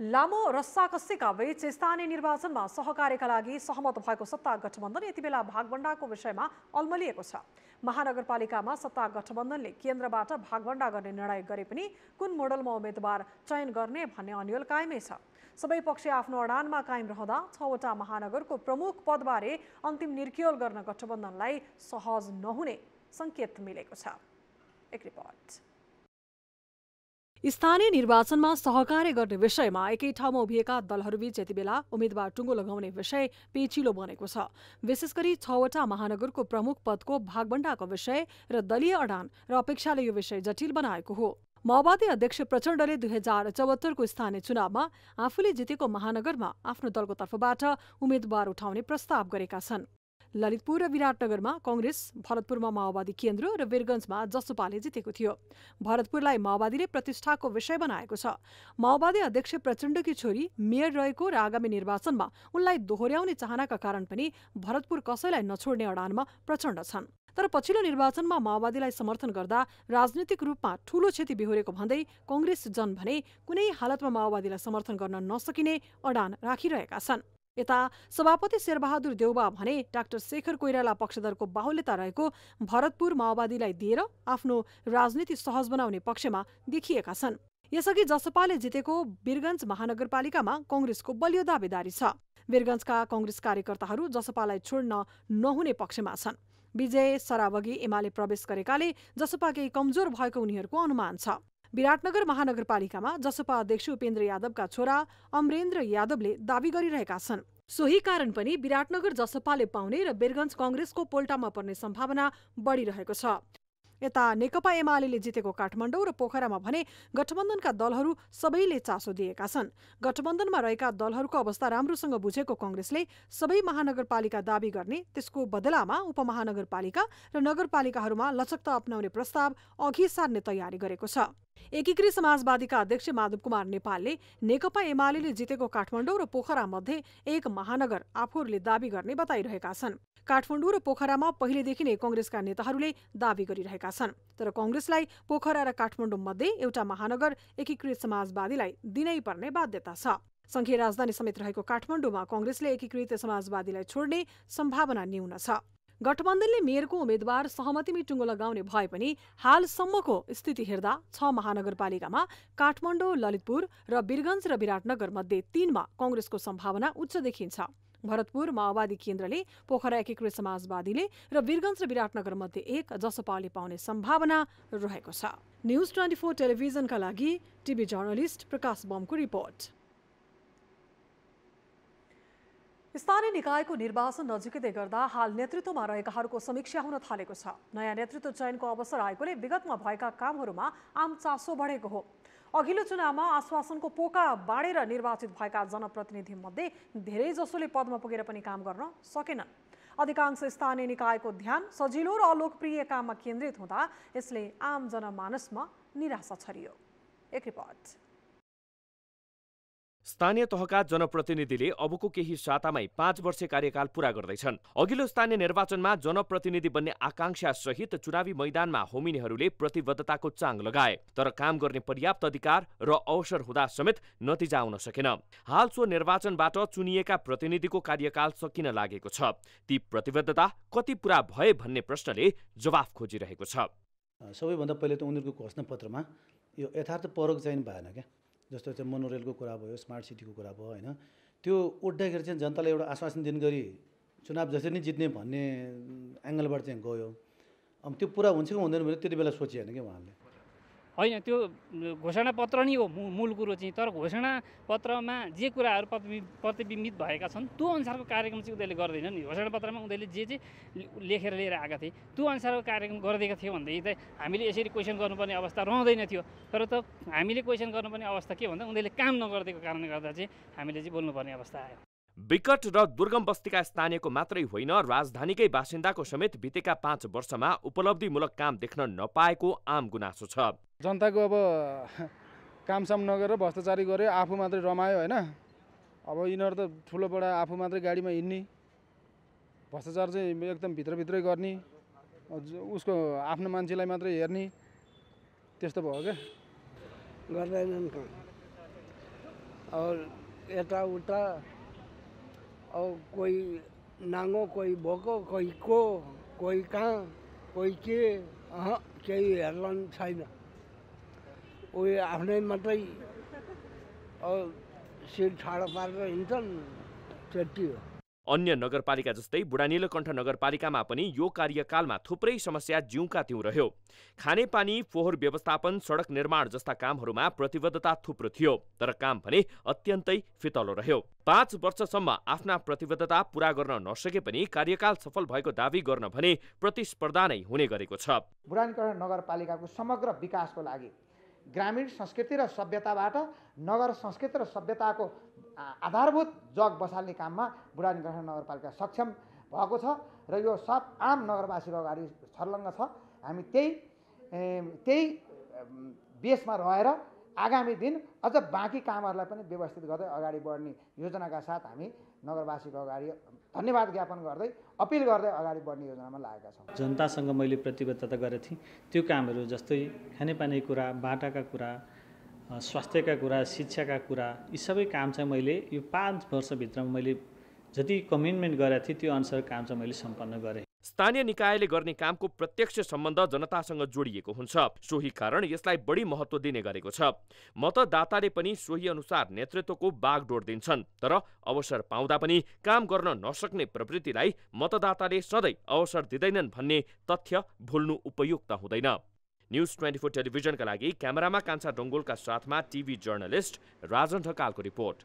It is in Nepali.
लामो रस्साकस्सीका बीच स्थानीय निर्वाचनमा सहकार्यका लागि सहमत भएको सत्ता गठबन्धन यति बेला भागभण्डाको विषयमा अल्मलिएको छ। महानगरपालिकामा सत्ता गठबन्धनले केन्द्रबाट भागभण्डा गर्ने निर्णय गरे पनि कुन मोडलमा उम्मेद्वार चयन गर्ने भन्ने अन्यल कायमै छ। सबै पक्ष आफ्नो अडानमा कायम रहँदा 6वटा महानगरको प्रमुख पदबारे अन्तिम निर्क्योल गर्न गठबन्धनलाई सहज नहुने संकेत मिलेको छ। एक रिपोर्ट। स्थानीय निर्वाचनमा सहकार्य गर्ने विषयमा एकै ठाउँमा उभिएका दलहरूबीच यतिबेला उम्मेद्वार टुङ्गो लगाउने विषय पेचिलो बनेको छ। विशेष गरी 6वटा महानगरको प्रमुख पदको भागभण्डाको विषय र दलीय अडान र अपेक्षाले यो विषय जटिल बनाएको हो। माओवादी अध्यक्ष प्रचण्डले 2074 को स्थानीय चुनावमा आफूले जितेको महानगरमा आफ्नो दलको तर्फबाट उम्मेद्वार उठाउने प्रस्ताव गरेका छन्। ललितपुर र विराटनगरमा कांग्रेस, भरतपुरमा माओवादी केन्द्र र वीरगञ्जमा जसपाले जितेको थियो। भरतपुरलाई माओवादीले प्रतिष्ठाको विषय बनाएको छ। माओवादी अध्यक्ष प्रचण्डकी छोरी मेयर रहेको र आगामी निर्वाचनमा उनलाई दोहोर्याउने चाहनाका कारण पनि भरतपुर कसैलाई नछोड्ने अडानमा प्रचण्ड छन्। तर पछिल्लो निर्वाचनमा माओवादीलाई समर्थन गर्दा राजनीतिक रूपमा ठूलो क्षति बेहोरेको भन्दै कांग्रेस जन भने कुनै हालतमा माओवादीलाई समर्थन गर्न नसकिने अडान राखिरहेका छन्। यता सभापति शेरबहादुर देउबा भने डाक्टर शेखर कोइराला पक्षधरको बाहुल्यता रहेको भरतपुर माओवादीलाई दिएर आफ्नो राजनीति सहज बनाउने पक्षमा देखिएका छन्। यसअघि जसपाले जितेको वीरगञ्ज महानगरपालिकामा कांग्रेसको बलियो दावेदारी छ। वीरगञ्जका कांग्रेस कार्यकर्ताहरू जसपालाई छोड्न नहुने पक्षमा छन्। विजय सरावगी एमाले प्रवेश गरेकाले जसपा केही कमजोर भएको उनीहरूको अनुमान छ। विराटनगर महानगरपालिकामा जसपा अध्यक्ष उपेन्द्र यादवका छोरा अमरेन्द्र यादवले दावी गरिरहेका छन्। सोही कारण पनि विराटनगर जसपाले पाउने र वीरगञ्ज कांग्रेसको पोल्टामा पर्ने सम्भावना बढिरहेको छ। यता नेकपा एमाले जितेको काठमाडौँ र पोखरामा भने गठबन्धनका दलहरू सबैले चासो दिएका छन्। गठबन्धनमा रहेका दलहरूको अवस्था राम्रोसँग बुझेको कांग्रेसले सबै महानगरपालिका दावी गर्ने, त्यसको बदलामा उपमहानगरपालिका र नगरपालिकाहरूमा लचकता अपनाउने प्रस्ताव अघि सार्ने तयारी गरेको छ। एकीकृत समाजवादीका अध्यक्ष माधव कुमार नेपालले नेकपा एमाले जितेको काठमाडौँ र पोखरा मध्ये एक महानगर आफूहरूले दावी गर्ने बताइरहेका छन्। काठमाडौँ र पोखरामा पहिलेदेखि नै कांग्रेसका नेताहरूले दावी गरिरहेका छन्। तर कांग्रेसलाई पोखरा र काठमाडौँ मध्ये एउटा महानगर एकीकृत समाजवादीलाई दिनै पर्ने बाध्यता छ। संघीय राजधानी समेत रहेको काठमाडौँमा कांग्रेसले एकीकृत समाजवादीलाई छोड्ने सम्भावना न्यून छ। गठबन्धनले मेयरको उम्मेद्वार सहमतिमै टुङ्गो लगाउने भए पनि हालसम्मको स्थिति हेर्दा 6 महानगरपालिकामा काठमाडौँ, ललितपुर र वीरगञ्ज र विराटनगर मध्ये 3मा कांग्रेसको सम्भावना उच्च देखिन्छ। भरतपुर माओवादी केन्द्रले, पोखरा एकीकृत समाजवादीले र वीरगञ्ज र विराटनगर मध्ये 1 जसपाले पाउने सम्भावना रहेको छ। न्यूज 24 टेलिभिजनका लागि टिभी जर्नलिस्ट प्रकाश बमको रिपोर्ट। स्थानीय निकायको निर्वाचन नजिकै गर्दा हाल नेतृत्वमा रहेकाहरूको समीक्षा हुन थालेको छ। नयाँ नेतृत्व चयनको अवसर आएकोले विगतमा भएका कामहरूमा आम चासो बढेको हो। अघिल्लो चुनावमा आश्वासनको पोका बाँडेर निर्वाचित भएका जनप्रतिनिधि मध्ये धेरै जसोले पदमा पुगेर पनि काम गर्न सकेनन्। अधिकांश स्थानीय निकायको ध्यान सजिलो र अलोकप्रिय काममा केन्द्रित हुँदा यसले आम जनमानसमा निराशा छरियो। एक रिपोर्ट। स्थानीय तहका जनप्रतिनिधिले अबको केही सातामै 5 वर्ष कार्यकाल पूरा गर्दैछन्। अघिल्लो स्थानीय निर्वाचनमा जनप्रतिनिधि बन्ने आकांक्षा सहित चुनावी मैदानमा होमिनेहरूले प्रतिबद्धताको चाङ लगाए, तर काम गर्ने पर्याप्त अधिकार र अवसर हुँदा समेत नतिजा आउन सकेन। हाल सो निर्वाचनबाट चुनिएका प्रतिनिधिको कार्यकाल सकिन लागेको छ। ती प्रतिबद्धता कति पूरा भए भन्ने प्रश्नले जवाफ खोजिरहेको छ। सबैभन्दा पहिले त उनीहरूको घोषणापत्रमा यो यथार्थ परक चाहिँ भएन क्या। जस्तो चाहिँ मोनोरेलको कुरा भयो, स्मार्ट सिटीको कुरा भयो होइन, त्यो उठ्दाखेरि चाहिँ जनतालाई एउटा आश्वासन दिन गरी चुनाव जसरी नै जित्ने भन्ने एङ्गलबाट चाहिँ गयो। अब त्यो पुरा हुन्छ कि हुँदैन भने त्यति बेला सोचिएन कि उहाँले। होइन, त्यो घोषणापत्र नै हो मूल कुरो चाहिँ। तर घोषणापत्रमा जे कुराहरू प्रतिबिम्बित भएका छन् त्यो अनुसारको कार्यक्रम चाहिँ उनीहरूले गर्दैनन् नि। घोषणापत्रमा उनीहरूले जे लेखेर लिएर आएका थिए त्यो अनुसारको कार्यक्रम गरिदिएका थियो भनेदेखि त हामीले यसरी क्वेसन गर्नुपर्ने अवस्था रहँदैन थियो। तर त हामीले क्वेसन गर्नुपर्ने अवस्था के भन्दा उनीहरूले काम नगरिदिएको कारणले गर्दा चाहिँ हामीले चाहिँ बोल्नुपर्ने अवस्था आयो। विकट र दुर्गम बस्तीका स्थानीयको मात्रै होइन, राजधानीकै बासिन्दाको समेत बितेका 5 वर्षमा उपलब्धिमूलक काम देख्न नपाएको आम गुनासो छ। जनताको अब कामसाम नगरेर भ्रष्टाचारी गरे, आफू मात्रै रमायो होइन। अब यिनीहरू त ठुलो बडा आफू मात्रै गाडीमा हिँड्ने, भ्रष्टाचार चाहिँ एकदम भित्रभित्रै गर्ने, उसको आफ्नो मान्छेलाई मात्रै हेर्ने, त्यस्तो भयो क्या। गर्दैनन् और यताउता और कोही नाङ्गो कोही भोको कोही कोही कहाँ कोही के केही हेर्न छैन उयो आफ्नै मात्रै सिट ठाडो पारेर हिँड्छन् त्यति हो। अन्य नगरपालिका जस्तै बुढानीलकण्ठ नगरपालिकामा पनि यो कार्यकालमा थुप्रै समस्या जिउका त्यौं रह्यो। खानेपानी, फोहोर व्यवस्थापन, सडक निर्माण जस्ता कामहरूमा प्रतिबद्धता थुप्रो थियो, तर काम भने अत्यन्तै फितलो रह्यो। 5 वर्षसम्म आफ्ना प्रतिबद्धता पूरा गर्न नसके पनि कार्यकाल सफल भएको दावी गर्न भने प्रतिस्पर्धा नै हुने गरेको छ। बुढानीलकण्ठ नगरपालिकाको समग्र विकासको लागि ग्रामीण संस्कृति र सभ्यताबाट नगर संस्कृति र सभ्यताको आधारभूत जग बसाल्ने काममा बुढानीलकण्ठ नगरपालिका सक्षम भएको छ र यो सब आम नगरवासीको अगाडि छर्लङ्ग छ। हामी त्यही बेसमा रहेर आगामी दिन अझ बाँकी कामहरूलाई पनि व्यवस्थित गर्दै अगाडि बढ्ने योजनाका साथ हामी नगरवासीको अगाडि धन्यवाद ज्ञापन गर्दै अपिल गर्दै अगाडि बढ्ने योजनामा लागेका छौँ। जनतासँग मैले प्रतिबद्धता गरेको थिएँ, त्यो कामहरू जस्तै खानेपानीको कुरा, बाटाका कुरा, स्वास्थ्यका कुरा, शिक्षाका कुरा, यी सबै काम चाहिँ मैले यो 5 वर्षभित्रमा मैले जति कमिटमेन्ट गरेको थिएँ त्यो अनुसार काम चाहिँ मैले सम्पन्न गरेँ। स्थानीय निकायले गर्ने कामको प्रत्यक्ष सम्बन्ध जनतासँग जोडिएको हुन्छ, सोही कारण यसलाई बढी महत्त्व दिने गरेको छ। मतदाताले पनि सोही अनुसार नेतृत्वको बागडोर दिन्छन्, तर अवसर पाउँदा पनि काम गर्न नसक्ने प्रवृत्तिलाई मतदाताले सधैँ अवसर दिँदैनन् भन्ने तथ्य भुल्नु उपयुक्त हुँदैन। न्युज 24 टेलिभिजनका लागि क्यामेरामा कान्छा डोङ्गोलका साथमा टिभी जर्नलिस्ट राजन ढकालको रिपोर्ट।